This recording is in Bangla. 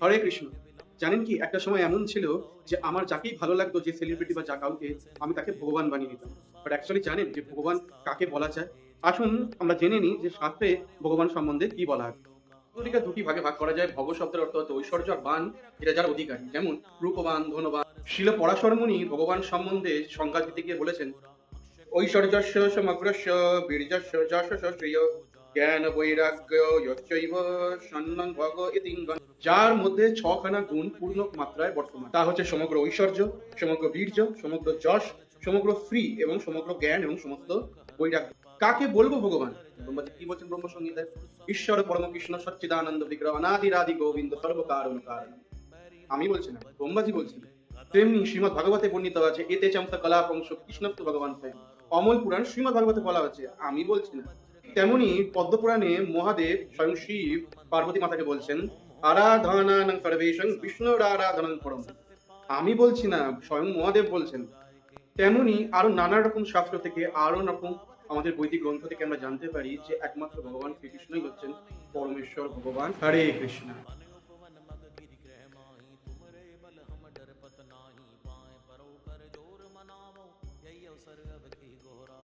হরে কৃষ্ণ। জানেন কি, একটা সময় এমন ছিল যে আমার যাকেই ভালো লাগতো, যে সেলিব্রিটি বা যা কাউকে, আমি তাকে ভগবান বানিয়ে দিতাম। বাট অ্যাকচুয়ালি জানেন যে ভগবান কাকে বলা যায়? আসুন আমরা জেনে নিই যে শাস্ত্রে ভগবান সম্বন্ধে কি বলা আছে। অধিকার দুটি ভাগে ভাগ করা যায়। ভগ শব্দের অর্থ হচ্ছে ঐশ্বর্য, আর বান যেটা যার অধিকারী, যেমন রূপবান, ধনবান। শিল পরাশর মুনি ভগবান সম্বন্ধে সংজ্ঞা দিতে গিয়ে বলেছেন, ঐশ্বর্যস্য সমগ্রস্য বীর্যস্য যশস্য শ্রিয় জ্ঞান বৈরাগ্য যশ্চৈব সন্ন্যং ভগ ইতিঙ্গন। যার মধ্যে ছখানা গুণ পূর্ণ মাত্রায় বর্তমান, তা হচ্ছে সমগ্র ঐশ্বর্য, সমগ্র বীর্য, সমগ্র যশ, সমগ্র শ্রী এবং সমগ্র জ্ঞান এবং সমস্ত বৈরাগ্য। কাকে বলবো ভগবান? ব্রহ্মাজি কি বলছেন ব্রহ্মসংহিতায়? ঈশ্বর পরম কৃষ্ণ সচ্চিদানন্দ বিগ্রহ অনাদিরাদি গোবিন্দ সর্বকারণ কারণ। আমি বলছি না, ব্রহ্মাজি বলছেন। তেমনি শ্রীমদ ভাগবতে বর্ণিত আছে, এতে চমস কলাপংশ কৃষ্ণত্ব ভগবান স্বয়ং। অমল পুরাণ শ্রীমদ ভাগবতে বলা হচ্ছে, আমি বলছি না। তেমনি পদ্ম পুরাণে মহাদেব স্বয়ং শিব পার্বতী মাতাকে বলছেন, আরাধনানাং সর্বেশং বিষ্ণুর আরাধনাং পরম। আমি বলছি না, স্বয়ং মহাদেব বলছেন। তেমনি আরো নানা রকম শাস্ত্র থেকে, আরো রকম আমাদের বৈদিক গ্রন্থ থেকে আমরা জানতে পারি যে একমাত্র ভগবান শ্রীকৃষ্ণই হচ্ছেন পরমেশ্বর ভগবান। হরে কৃষ্ণ।